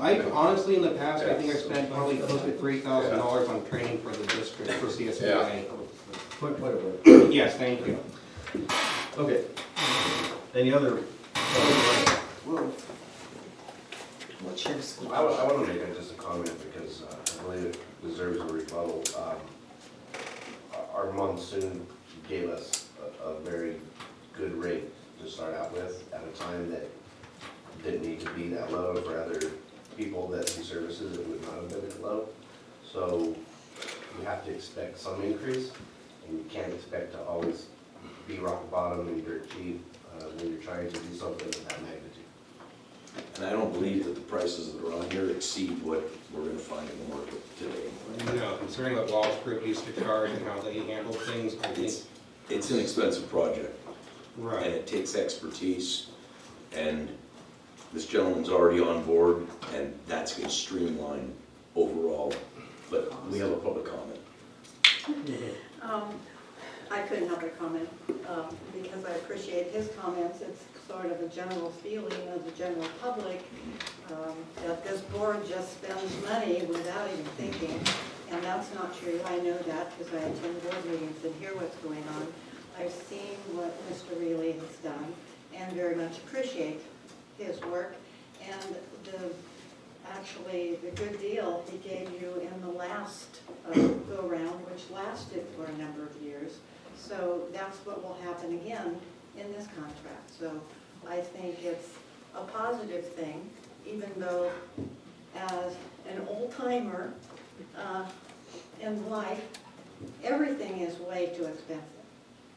I honestly, in the past, I think I've spent probably close to $3,000 on training for the district for CSDA. Point of order. Yes, thank you. Okay. Any other? What's your school? I want to make just a comment because I believe it deserves a rebuttal. Our monsoon gave us a very good rate to start out with at a time that didn't need to be that low for other people that see services. It would not have been that low. So you have to expect some increase, and you can't expect to always be rock bottom and dirt cheap when you're trying to do something of that magnitude. And I don't believe that the prices that are on here exceed what we're gonna find in the market today. No, considering what Wall Street used to charge and how they handle things, I think. It's an expensive project, and Right. it takes expertise, and this gentleman's already on board, and that's gonna streamline overall, but we have a public comment. I couldn't help but comment, because I appreciate his comments. It's sort of a general feeling of the general public that this board just spends money without even thinking, and that's not true. I know that because I attend board meetings and hear what's going on. I've seen what Mr. Reilly has done and very much appreciate his work, and actually the good deal he gave you in the last go-round, which lasted for a number of years. So that's what will happen again in this contract. So I think it's a positive thing, even though as an old-timer in life, everything is way too expensive.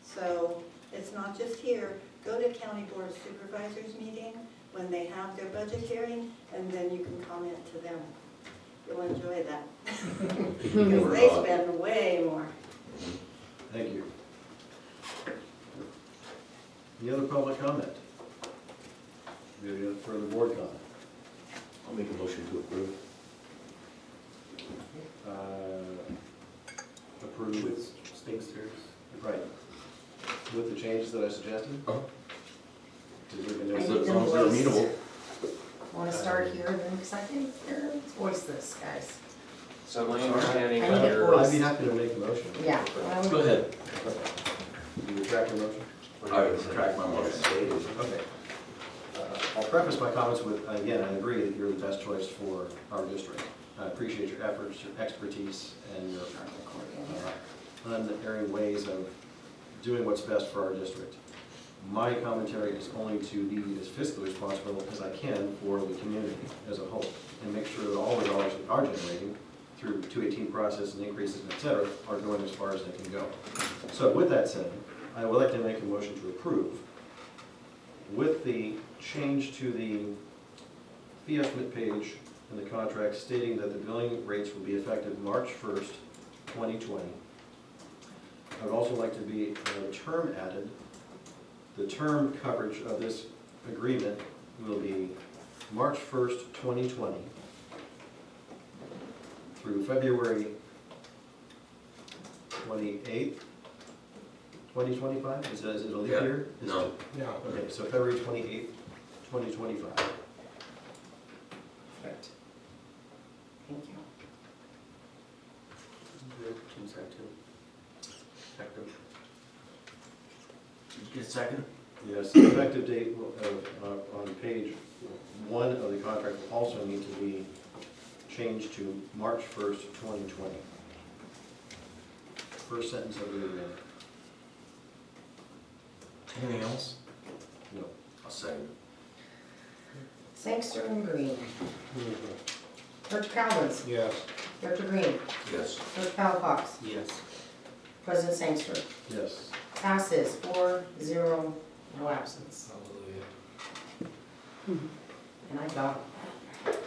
So it's not just here. Go to County Board of Supervisors meeting when they have their budget hearing, and then you can comment to them. You'll enjoy that. Because they spend way more. Thank you. Any other public comment? Any further board comment? I'll make a motion to approve. Approve with Stinksters, right, with the changes that I suggested? Uh-huh. Does everybody I know- need As long as they're amenable. Want to start here and then, because I think, let's voice this, guys. So my understanding I need a under, voice. I'd be happy to make a motion. Yeah. Go ahead. You retract your motion? I retract my motion. Okay. I'll preface my comments with, again, I agree that you're the best choice for our district. I appreciate your efforts, your expertise, and your unerring ways of doing what's best for our district. My commentary is only to be as fiscally responsible as I can for the community as a whole, and make sure that all the dollars that are generating through 218 process and increases, et cetera, are going as far as they can go. So with that said, I would like to make a motion to approve with the change to the fee estimate page in the contract stating that the billing rates will be effective March 1st, 2020. I would also like to be a term added. The term coverage of this agreement will be March 1st, 2020 through February 28th, 2025? Is it a leap Yeah. year? No. No. Okay, so February 28th, 2025. Perfect. Thank you. Did you get a second? Yes, the effective date on page 1 of the contract will also need to be changed to March 1st, 2020. First sentence of the agreement. Anything else? No. I'll second. Sangster and Green. Director Calvins. Yes. Director Green. Yes. Director Palafox. Yes. President Sangster. Yes. Passes 4-0, no absence. hallelujah. And I got it.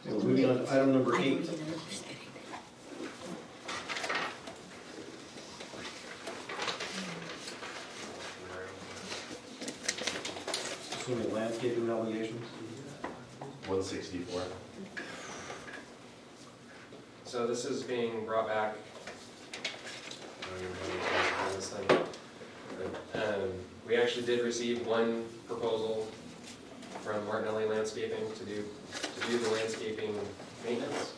So moving on to item number 8. Assuming landscaping obligations. 164. So this is being brought back. I don't even know what this thing. We actually did receive one proposal from Martinelli Landscaping to do the landscaping maintenance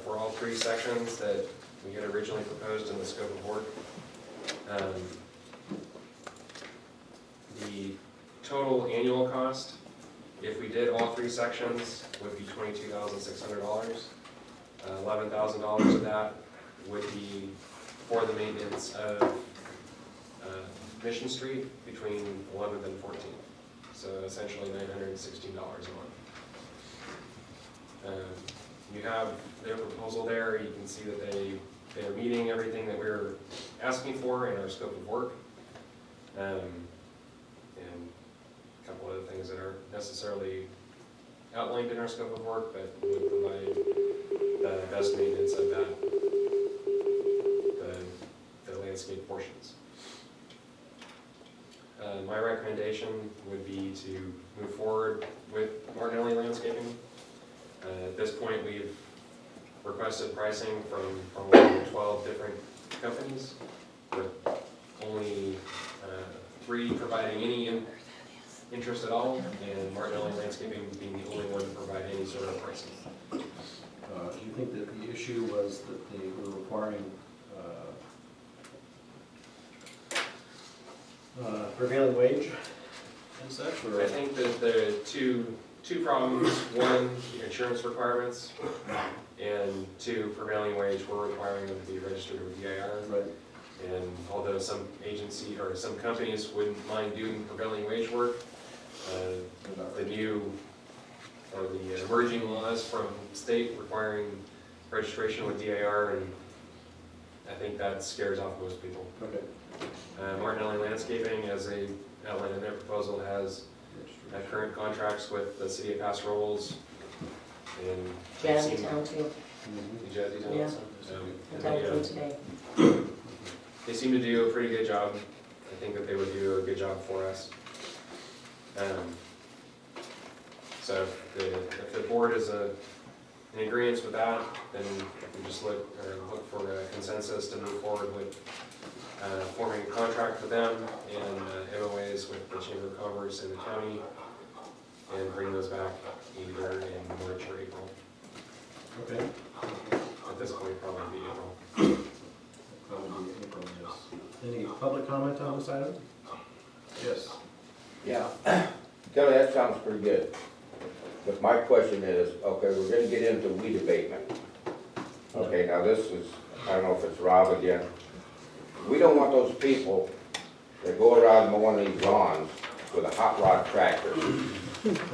for all 3 sections that we had originally proposed in the scope of work. The total annual cost, if we did all 3 sections, would be $22,600. $11,000 of that would be for the maintenance of Mission Street between 11th and 14th. So essentially $916 a month. You have their proposal there. You can see that they are meeting everything that we're asking for in our scope of work. And a couple other things that aren't necessarily outlined in our scope of work, but would provide the best maintenance of that, the landscape portions. My recommendation would be to move forward with Martinelli Landscaping. At this point, we've requested pricing from probably 12 different companies, with only 3 providing any interest at all, and Martinelli Landscaping being the only one to provide any sort of pricing. Do you think that the issue was that they were requiring prevailing wage and such, or? I think that the two problems: one, the insurance requirements, and 2, prevailing wage. We're requiring them to be registered with DIR. Right. And although some agency or some companies wouldn't mind doing prevailing wage work, the new or the emerging laws from state requiring registration with DIR, and I think that scares off most people. Okay. Martinelli Landscaping, as they outlined in their proposal, has current contracts with the city of Paso Robles and Jazzy Town too. the Jazzy Town Yeah. also. I And talked to them today. they seem to do a pretty good job. I think that they would do a good job for us. So if the board is in agreement with that, then we just look for a consensus to move forward with forming a contract with them and MOAs with the Chamber of Commerce and the county, and bring those back either in March or April. Okay. At this point, probably be April. Probably April, yes. Any public comment on this item? Yes. Yeah, Kelly, that sounds pretty good. But my question is, okay, we're gonna get into weed abatement. Okay, now this is, I don't know if it's Rob again. We don't want those people that go around mowing these lawns with a hot rod tractor.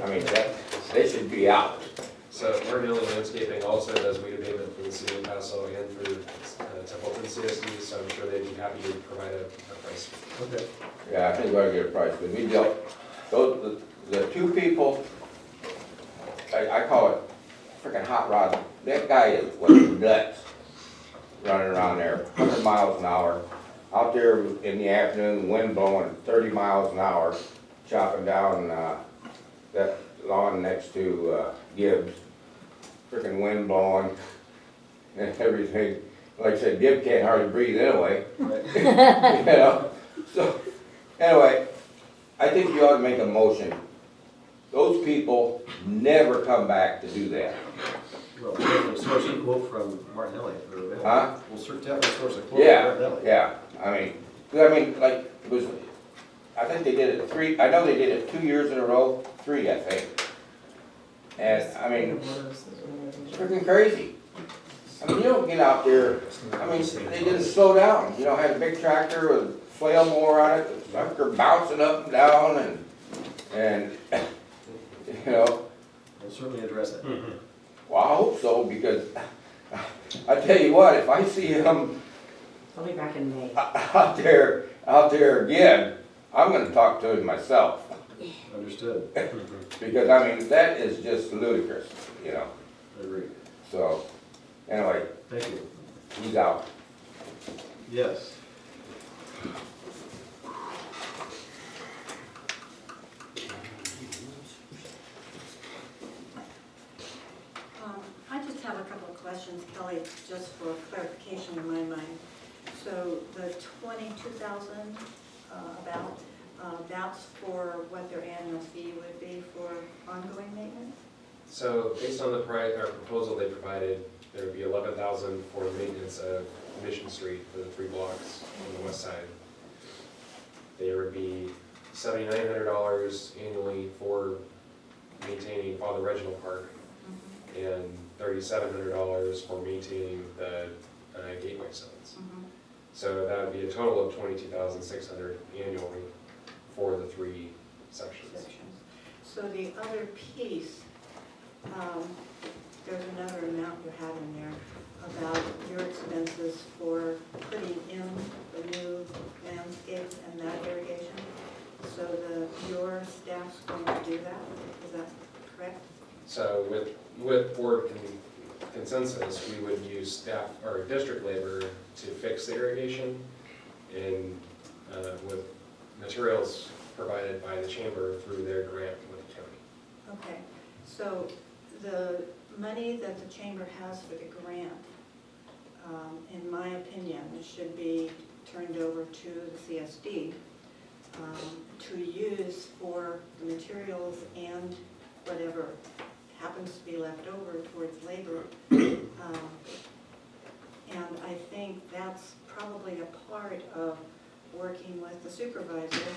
I mean, they should be out. So Martinelli Landscaping also does weed abatement for the city of Paso and for Templeton CSD, so I'm sure they'd be happy to provide a price. Okay. Yeah, I think we ought to get a price, but we dealt, those, the 2 people, I call it freaking hot rod. That guy is nuts running around there, 100 miles an hour. Out there in the afternoon, wind blowing 30 miles an hour, chopping down that lawn next to Gibbs. Freaking wind blowing and everything. Like I said, Gibbs can't hardly breathe anyway. Right. You know? So, anyway, I think you ought to make a motion. Those people never come back to do that. Well, we'll source a quote from Martinelli if they're available. Huh? We'll definitely source a quote from Yeah, Martinelli. yeah, like, it was, I think they did it 3, I know they did it 2 years in a row, 3, I think. And, I mean, it's freaking crazy. I mean, you don't get out there, I mean, they didn't slow down, you know, had a big tractor with flail mower on it, sucker bouncing up and down and, you know. We'll certainly address it. Well, I hope so, because I tell you what, if I see him I'll be back in May. out there again, I'm gonna talk to him myself. Understood. Because, I mean, that is just ludicrous, you know, I agree. so, anyway, Thank you. he's out. Yes. I just have a couple of questions, Kelly, just for clarification in my mind. So the 22,000 about that's for what their annual fee would be for ongoing maintenance? So based on the proposal they provided, there would be 11,000 for maintenance of Mission Street for the 3 blocks on the west side. There would be $7,900 annually for maintaining Father Reginald Park, and $3,700 for maintaining the gateway zones. So that would be a total of $22,600 annually for the 3 sections. So the other piece, there's another amount you had in there about your expenses for putting in the new landscapes and that irrigation. So your staff's going to do that, is that correct? So with board consensus, we would use staff or district labor to fix the irrigation, and with materials provided by the chamber through their grant with the county. Okay, so the money that the chamber has for the grant, in my opinion, it should be turned over to the CSD to use for the materials and whatever happens to be left over towards labor. And I think that's probably a part of working with the supervisor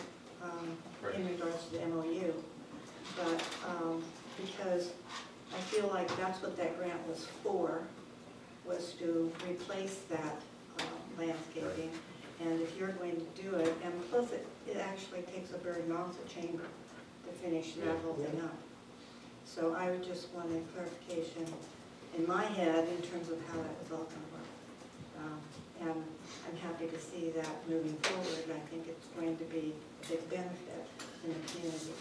in regards to the MOU. But because I feel like that's what that grant was for, was to replace that landscaping. And if you're going to do it, and plus it actually takes a burden off the chamber to finish that whole thing up. So I would just want a clarification in my head in terms of how that was all going to work. And I'm happy to see that moving forward. I think it's going to be a big benefit in the community.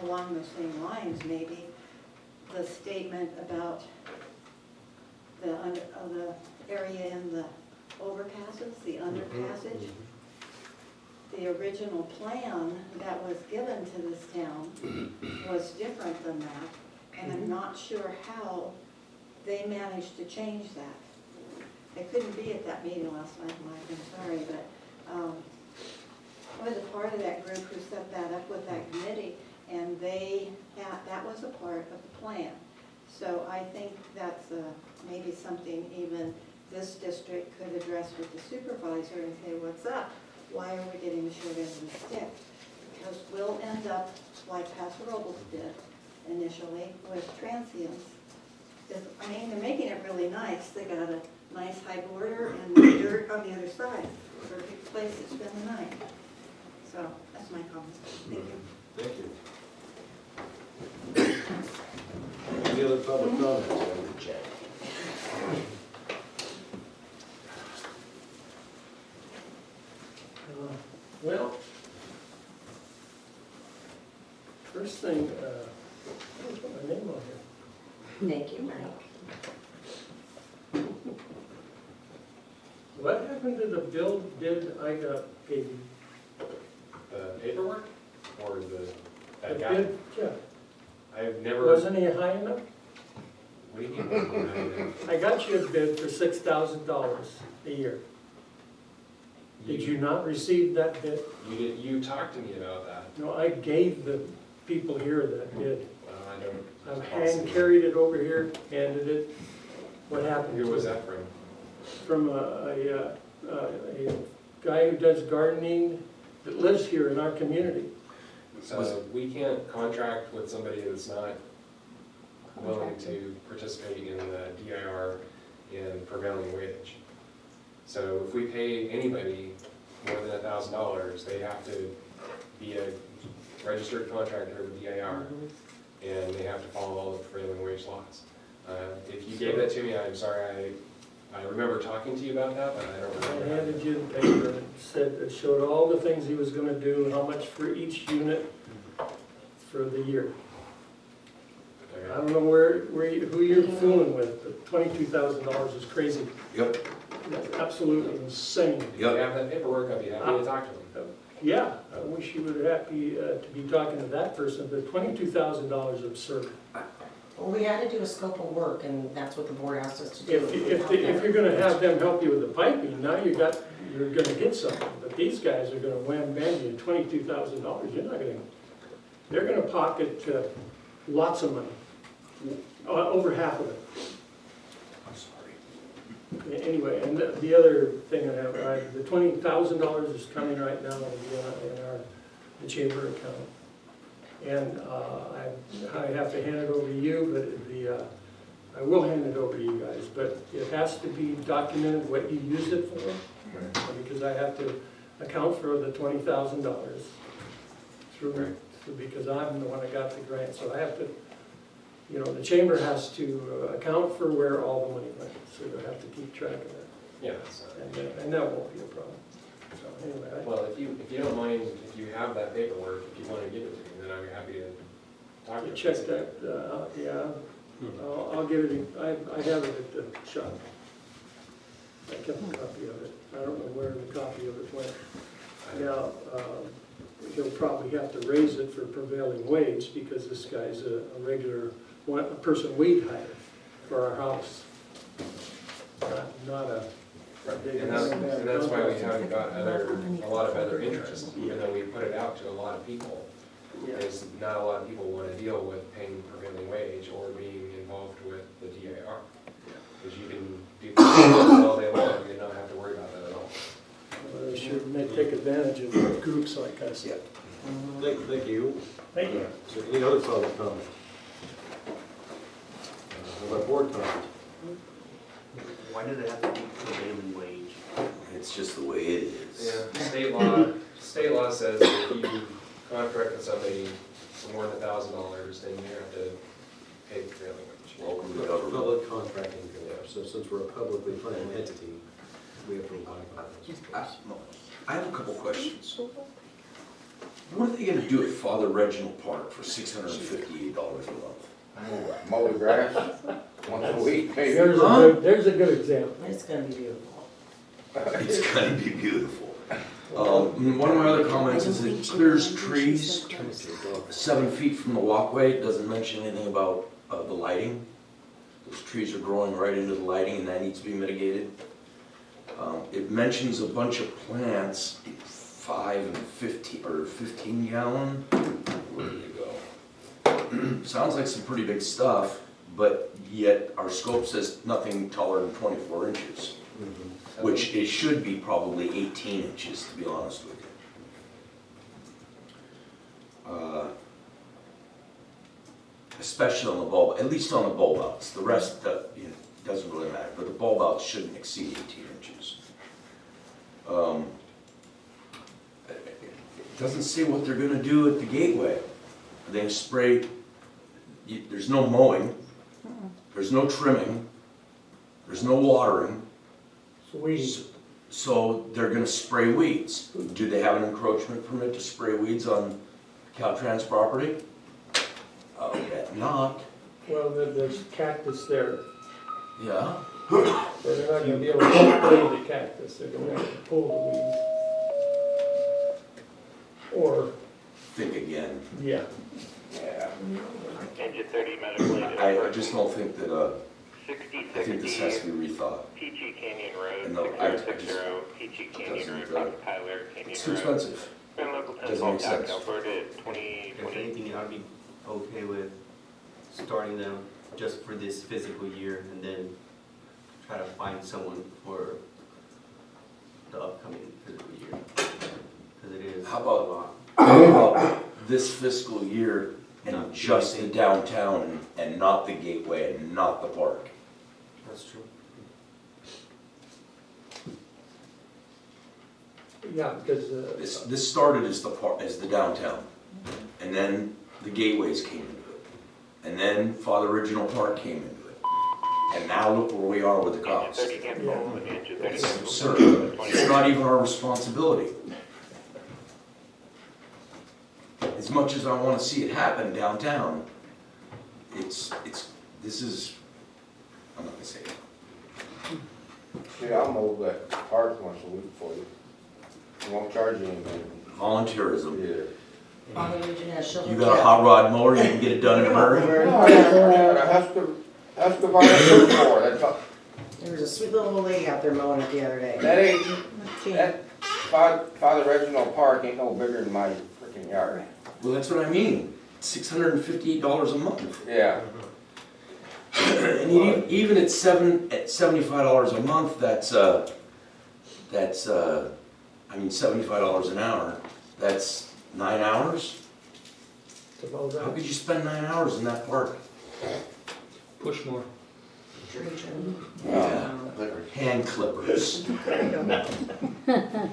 Along the same lines, maybe, the statement about the area in the overpasses, the underpassage. The original plan that was given to this town was different than that, and I'm not sure how they managed to change that. I couldn't be at that meeting last night, Mike, I'm sorry, but I was a part of that group who set that up with that committee, and that was a part of the plan. So I think that's maybe something even this district could address with the supervisor and say, what's up? Why are we getting the short end of the stick? Because we'll end up like Paso Robles did initially with transients. I mean, they're making it really nice. They got a nice high border and dirt on the other side. Perfect place to spend the night. So that's my comment. Thank you. Thank you. Any other public comments? Check. Well, first thing, I'll put my name on here. Thank you, Mike. What happened to the bill bid I gave you? The paperwork or The that guy? bid, yeah, I've never. wasn't he high enough? What do you mean? I got you a bid for $6,000 a year. Did you not receive that bid? You talked to me about that. No, I gave the people here that bid. I don't. I've hand carried it over here, handed it. What happened? Who to was it? that from? From a guy who does gardening that lives here in our community. So we can't contract with somebody that's not willing to participate in the DIR and prevailing wage. So if we pay anybody more than $1,000, they have to be a registered contractor with DIR, and they have to follow all the prevailing wage laws. If you gave that to me, I'm sorry, I remember talking to you about that, but I don't I remember. handed you the paper and it showed all the things he was gonna do, how much for each unit for the year. I don't know who you're fooling with, but $22,000 is crazy. Yep, That's absolutely insane. If you have that paperwork, I'd be happy to talk to them. Yeah, I wish you were happy to be talking to that person, but $22,000 is absurd. Well, we had to do a scope of work, and that's what the board asked us to do. If you're gonna have them help you with the piping, now you're gonna get something, but But these guys are gonna wham bam you $22,000. You're not gonna, they're gonna pocket lots of money, over half of it. I'm sorry. Anyway, and the other thing I have, the $20,000 is coming right now in our the chamber account. And I have to hand it over to you, but I will hand it over to you guys, but it has to be documented what you use it for, because I have to account for the $20,000 through, because I'm the one that got the grant, so I have to, you know, the chamber has to account for where all the money went, so you have to keep track of that, Yeah, and that won't be a problem. So anyway, well, if you don't mind, if you have that paperwork, if you want to give it to me, then I'm happy to talk to you. check that, yeah, I'll give it, I have it at the shop. I kept a copy of it, I don't know where the copy of it went. Now, he'll probably have to raise it for prevailing wage, because this guy's a regular, a person we'd hire for our house. Not a. And that's why we haven't got a lot of other interest, even though we put it out to a lot of people. Yeah. Is not a lot of people want to deal with paying prevailing wage or being involved with the DAR. Because you can do things all day long and not have to worry about that at all. They should take advantage of groups like us. Yeah. Thank you. Thank you. Is there any other public comment? What about board comment? Why did it have to be prevailing wage? It's just the way it is. Yeah, state law says that if you contract with somebody for more than $1,000, then you have to pay the prevailing wage. Welcome to government. Public contracting, so since we're a publicly funded entity, we have to abide by those. I have a couple questions. What are they gonna do at Father Reginald Park for $658 a month? Mow the grass once a week, maybe. There's a good example. It's gonna be beautiful. It's gonna be beautiful. One of my other comments is it clears trees 7 feet from the walkway. It doesn't mention anything about the lighting. Those trees are growing right into the lighting, and that needs to be mitigated. It mentions a bunch of plants, 5 and 15, or 15 gallon. Where do they go? Sounds like some pretty big stuff, but yet our scope says nothing taller than 24 inches. Which it should be probably 18 inches, to be honest with you. Especially on the bulb, at least on the bulb outs. The rest doesn't really matter, but the bulb outs shouldn't exceed 18 inches. It doesn't say what they're gonna do at the gateway. Are they gonna spray, there's no mowing, there's no trimming, there's no watering. So they're gonna spray weeds. Do they have an encroachment permit to spray weeds on Caltrans property? I'll bet not. Well, there's cactus there, Yeah. but they're not gonna be able to spray the cactus, they're gonna have to pull the weeds. Or, Think again. yeah. Yeah. Engine 30 medical aid. I just don't think that, I think this has 6060 to be rethought. Peachy Canyon Road, No, 6060 Peachy Canyon Road, doesn't, Dr. Tyler Canyon It's too Road. expensive. And local Doesn't telephone make tax, sense. Alberta, If 2020. anything, I'd be okay with starting them just for this physical year and then try to find someone for the upcoming physical year. Because it is a How about- lot. How about this fiscal year and just the downtown and not the gateway and not the park? That's true. Yeah, because, This started as the park, as the downtown, and then the gateways came into it, and then Father Original Park came into it, and now look where we are with the Engine cops. 30 Cancel, Engine 30 It's Cancel. absurd. It's not even our responsibility. As much as I want to see it happen downtown, this is, I'm not gonna say it. Yeah, I'll mow that park once a week for you. I won't charge you anything. Volunteerism. Yeah. Father Legion has shoveled. You got a hot rod mower, you can get it done in a hurry? No, I got a Husker volunteer for, that's all. There was a sweet little old lady out there mowing it the other day. That ain't, She- that, Father Reginald Park ain't no bigger than my freaking yard. Well, that's what I mean, $658 a month. Yeah. And even at $75 a month, that's I mean, $75 an hour, that's 9 hours? It's about How that. could you spend 9 hours in that park? Push more. Tree trim. Yeah. Hand clippers.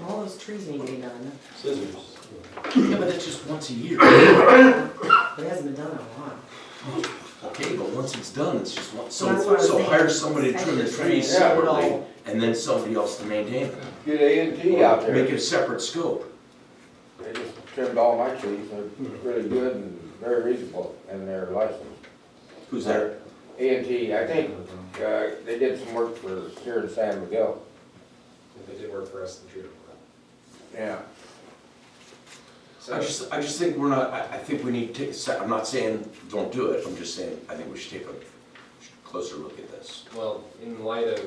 All those trees need to be done. Scissors. Yeah, but that's just once a year. But it hasn't been done in a while. Okay, but once it's done, it's just one, Well, that's what I was so saying. hire somebody to trim the trees Yeah. separately, and then somebody else to maintain it. Get A&T out there. Make it a separate scope. They just trimmed all my trees, they're really good and very reasonable, and they're licensed. Who's that? A&T, I think, they did some work for here in San Miguel. They did work for us in Trudeau. Yeah. I just think we're not, I think we need to take a sec, I'm not saying don't do it, I'm just saying, I think we should take a closer look at this. Well, in light of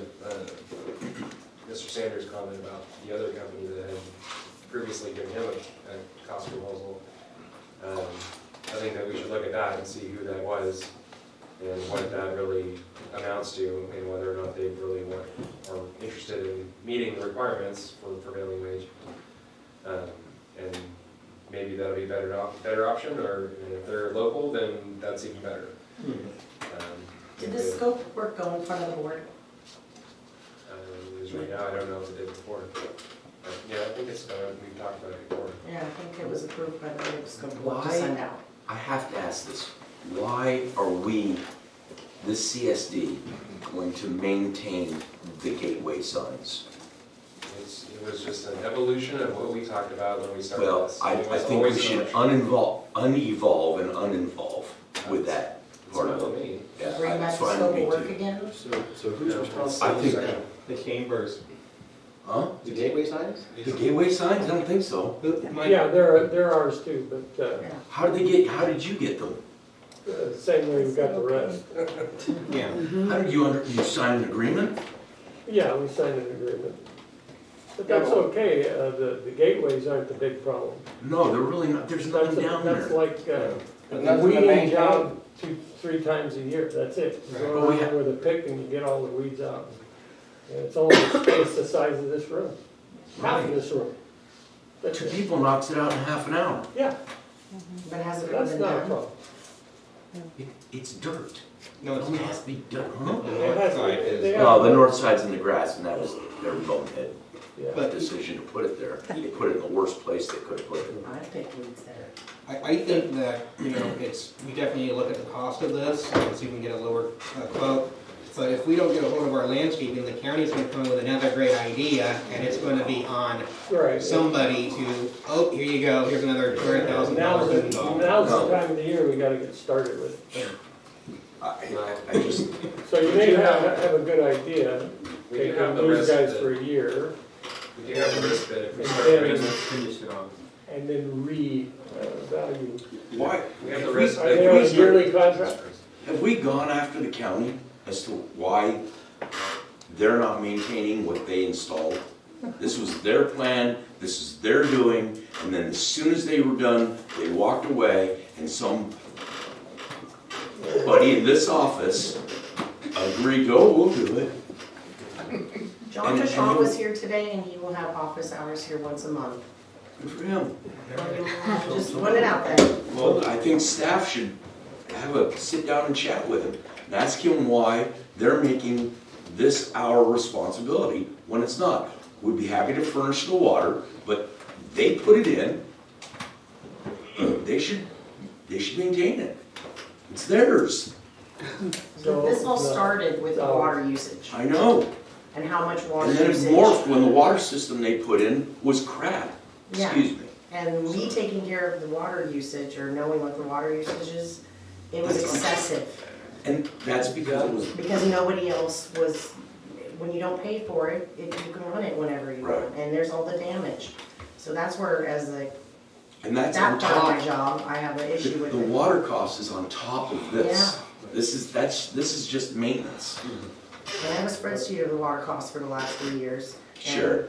Mr. Sanders' comment about the other company that had previously given him a cost proposal, I think that we should look at that and see who that was and what that really amounts to, and whether or not they really want, are interested in meeting the requirements for the prevailing wage. And maybe that'll be a better option, or if they're local, then that's even better. Did this scope of work go in front of the board? Because right now, I don't know if it did before. But, yeah, I think it's, we've talked about it before. Yeah, I think it was approved by the scope of work to Why? send out. I have to ask this, why are we, this CSD, going to maintain the gateway signs? It was just an evolution of what we talked about when we started Well, this. I It was think we always should an unevolve and uninvolve with that It's part not of with it. me. Yeah, Bring back that's the why I'm scope of me work too. again? So who's responsible? I think- The Chambers. Huh? The gateway signs? The gateway signs? I don't think so. Yeah, they're ours too, but, Yeah. How did you get them? same way we got the rest. Yeah. How did you sign an agreement? Yeah, we signed an agreement. But that's okay, the gateways aren't the big problem. No, they're really not, there's nothing down That's there. like, But nothing to weeding maintain. job 2-3 times a year, that's it. You But go we around with a pick and you get all the weeds out. And it's only space the size of this room, half of this room. That's Two it. people knocks it out in half an hour. Yeah, But has it that's been not a done? problem. It's dirt. No, It it's only not. has to be dirt, huh? It has- they have- Well, the north side's in the grass, and that was their bonehead Yeah. But decision to put it there. They put it in the worst place they could have put it. I picked weeds there. I think that, we definitely need to look at the cost of this, and see if we can get a lower quote. So if we don't get a hold of our landscaping, the county's gonna come in with another great idea, and it's gonna be on Right. somebody to, oh, here you go, here's another $200,000 Now's the involved. time of the year we gotta get started with it. I just, So you may have a good idea, We do taking have the these risk guys that, for a year, we do have the risk that if we And start then- raising, Finish it off. and then value. why, we have the have risk Are that. they on a yearly contract? we gone after the county as to why they're not maintaining what they installed? This was their plan, this is their doing, and then as soon as they were done, they walked away, and somebody in this office agreed, oh, we'll do it. John And- Deshawn and- was here today and he will have office hours here once a month. Good for him. Just put it out there. Well, I think staff should have a sit down and chat with him, and ask him why they're making this our responsibility when it's not. We'd be happy to furnish the water, but they put it in. They should maintain it. It's theirs. So this all No. started with the No. water usage I know. and how much water And then it usage. morphed when the water system they put in was crap. Yeah. Excuse me. And me taking care of the water usage or knowing what the water usage is, it was excessive. And that's because it was, Because nobody else was, when you don't pay for it, you can run it whenever you want. Right. And there's all the damage. So that's where, as and that's on that part of my top. job, I have an issue with The it. water cost is on top of this. This is just maintenance. And I have a spreadsheet of the water costs for the last 3 years. Sure.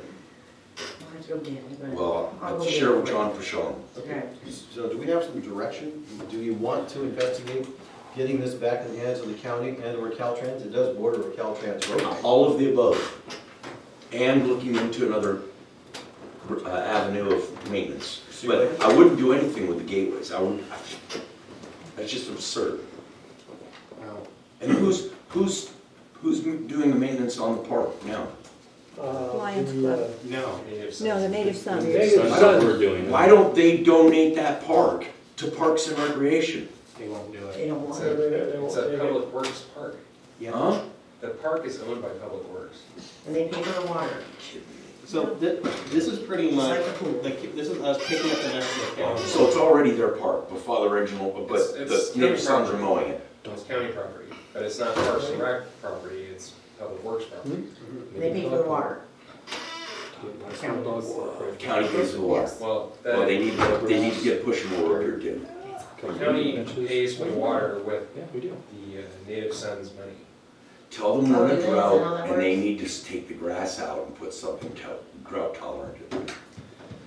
I have to go get it, but Well, I'll I'll go get share it with for you. John for Sean. Okay. So do we have some direction? Do you want to investigate getting this back in the hands of the county and or Caltrans? It does border with Caltrans road. All of the above. And looking into another avenue of maintenance. But I wouldn't do anything with the gateways. That's just absurd. Well, And who's doing the maintenance on the park now? Lions The, Club. no. No, the Native Sons. Native Why Sons. don't- Why don't they donate that park to Parks and Recreation? They won't do They it. don't want So- it, It's a public works park. Huh? The park is owned by Public Works. and they pay for the water, So this is pretty just much, like the pool. this is us picking up the mess of the county. So it's already their park, but Father Reginald, but It's the Native Sons are mowing it. It's county property, but it's not Parks and Rec property, it's Public Works property. They pay for the water. County pays for the water. Yes. Well, Well, they the need to get pushing more over here too. county pays for the water with Yeah, we do. the Native Sons money. Tell them we're in Oh, a it is, and drought how that and they works? need to take the grass out and put something drought tolerant in it.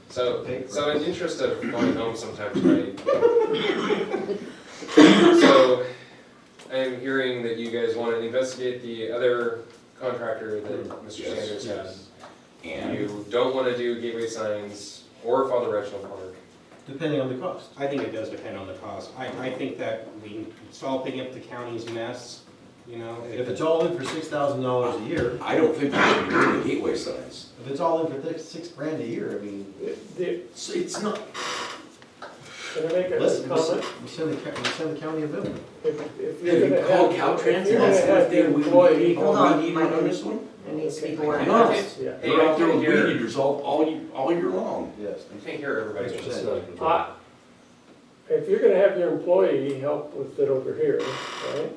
So in interest of going home sometime tonight, so I'm hearing that you guys want to investigate the other contractor that Mr. Yes. Sanders had. And You don't want to do gateway signs or Father Reginald Park. Depending on the cost. I think it does depend on the cost. I think that it's all picking up the county's mess, you know? If it's all in for $6,000 a year, I don't think we should be doing the gateway signs. if it's all in for $6,000 a year, I mean, It's not, Can I make a listen, comment? we send the county a bill. If have you called Caltrans and asked them if they would employee, need Hold on, weed eater Michael. on this one? It needs to be board. Hang on. yeah. Hey, They're out there I with can't hear- weed eaters all year long. Yes. I can't hear everybody. Mr. Just- Sanders. If you're gonna have your employee help with it over here, right?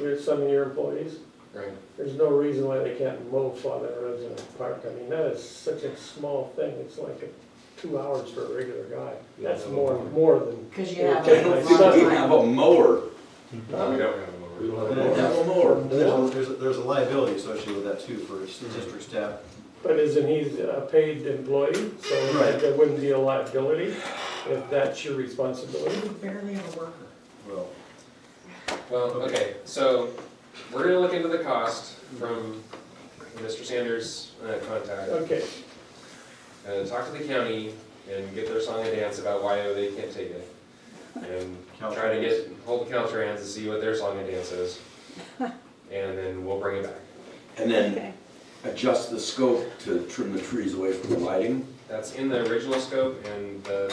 With some of your employees, Right. there's no reason why they can't mow Father Reginald Park. I mean, that is such a small thing, it's like 2 hours for a regular guy. That's more than. Cause you have. Okay, a let's We lot of don't have a mower. We don't have a mower. We don't have a mower. There's a liability associated with that too for district staff. But isn't he a paid employee? So Right. there wouldn't be a liability if that's your responsibility? You barely have a worker. Well, Well, okay, so we're gonna look into the cost from Mr. Sanders' contact. Okay, Talk to the county and get their song and dance about why they can't take it. And try to get hold of Caltrans and see what their song and dance is. And then we'll bring it back. And then Okay. adjust the scope to trim the trees away from the lighting. That's in the original scope and the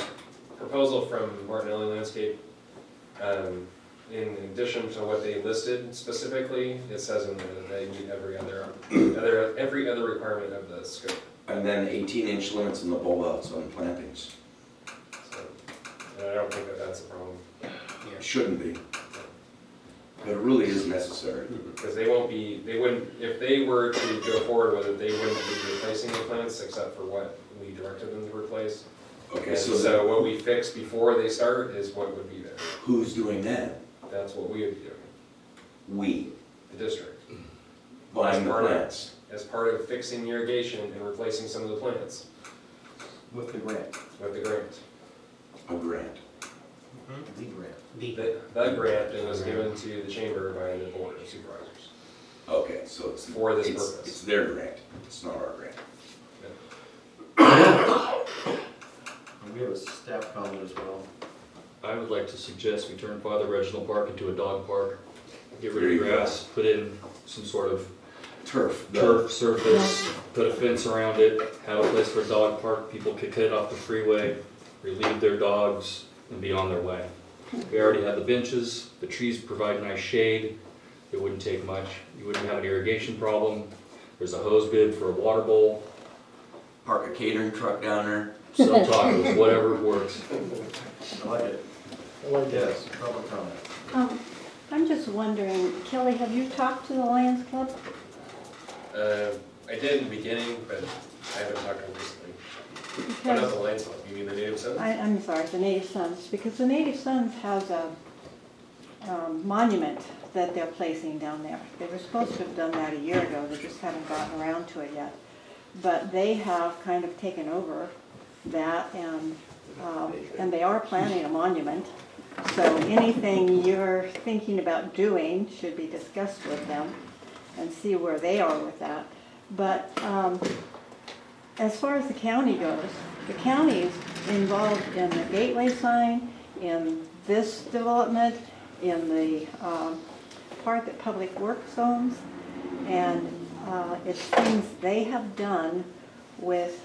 proposal from Martinelli Landscape. In addition to what they listed specifically, it says in there that they meet every other requirement of the scope. And then 18-inch limits in the bulb outs on plantings. So, and I don't think that that's a problem. It shouldn't be. But it really is necessary. Because they wouldn't, if they were to go forward with it, they wouldn't be replacing the plants except for what we directed them to replace. Okay, And so so what we fix before they start is what would be there. who's doing that? That's what we would be doing, We, the district. buying the plants. As part of fixing irrigation and replacing some of the plants with the grant, with the grant. A grant. the grant. The grant that was given to the chamber by the board of supervisors. Okay, so it's For this it's- purpose. It's their grant, it's not our grant. And we have a staff comment as well. I would like to suggest we turn Father Reginald Park into a dog park. Get There rid you of go. grass, put in some sort of Turf. turf surface, put a fence around it, have a place for a dog park. People could get off the freeway, relieve their dogs, and be on their way. We already have the benches, the trees provide nice shade. It wouldn't take much. You wouldn't have an irrigation problem. There's a hose bib for a water bowl, Park a catering truck down there. some tacos, whatever works. I like it. I like that. Yes, public comment. I'm just wondering, Kelly, have you talked to the Lions Club? I did in the beginning, but I haven't talked to them recently. What about Because, the Lions Club? You mean the Native Sons? I'm sorry, the Native Sons, because the Native Sons has a monument that they're placing down there. They were supposed to have done that a year ago, they just haven't gotten around to it yet. but they have kind of taken over that, and they are planning a monument. So anything you're thinking about doing should be discussed with them and see where they are with that. But as far as the county goes, the county is involved in the gateway sign, in this development, in the part that Public Works owns, and it's things they have done with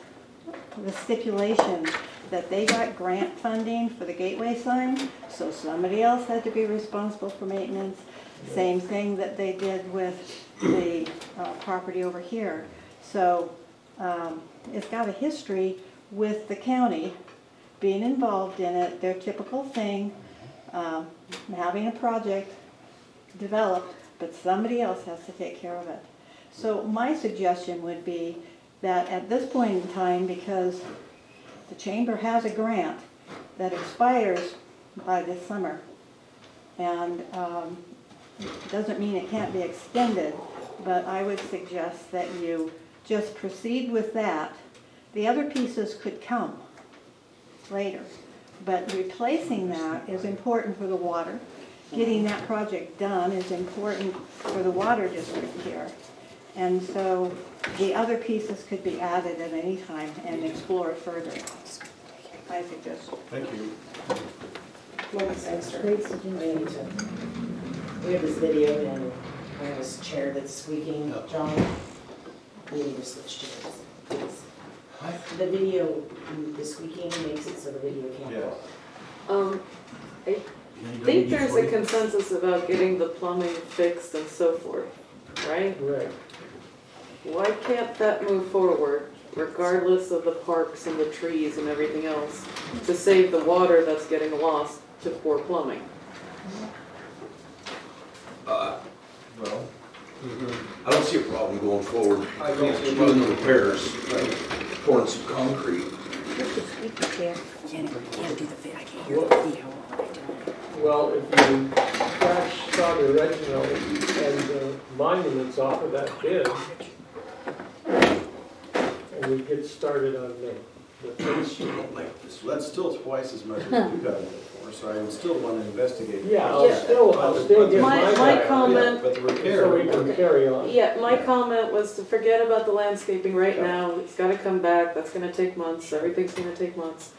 the stipulation that they got grant funding for the gateway sign, so somebody else had to be responsible for maintenance. Same thing that they did with the property over here. So it's got a history with the county being involved in it, their typical thing, having a project developed, but somebody else has to take care of it. So my suggestion would be that at this point in time, because the chamber has a grant that expires by this summer, and it doesn't mean it can't be extended, but I would suggest that you just proceed with that. The other pieces could come later, but replacing that is important for the water. Getting that project done is important for the water district here. And so the other pieces could be added at any time and explored further, I suggest. Thank you. Moments extra. We have this video and we have this chair that's squeaking. John, we need to switch chairs, please. The video, the squeaking makes it so the video can't go. I think there's a consensus about getting the plumbing fixed and so forth, right? Right. Why can't that move forward, regardless of the parks and the trees and everything else, to save the water that's getting lost to poor plumbing? Well, I don't see a problem going forward. Doing the repairs, pouring some concrete. Well, if you scratch Saudi Original and the monuments off of that bid, and we get started on the face sheet. so that's still twice as much as you got it for, so I would still want to investigate. Yeah, I'll still get My my guy on comment- Yeah, but the repair. so we can carry on. Yeah, my comment was to forget about the landscaping right now, it's gotta come back, that's gonna take months, everything's gonna take months.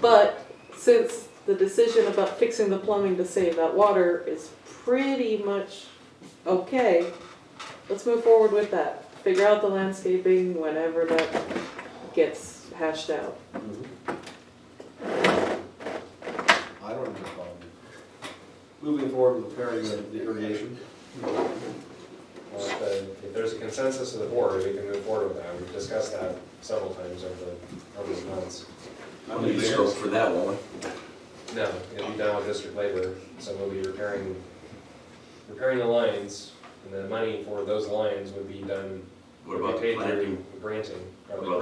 But since the decision about fixing the plumbing to save that water is pretty much okay, let's move forward with that. Figure out the landscaping whenever that gets hashed out. I don't have a problem. Moving forward with repairing the irrigation. Well, if there's a consensus of the board, we can move forward with that. We've discussed that several times over the months. I'm gonna go for that one. No, it'll be done with district labor, so we'll be repairing the lines, and the money for those lines would be done, What would about be paid planting? through granting. What about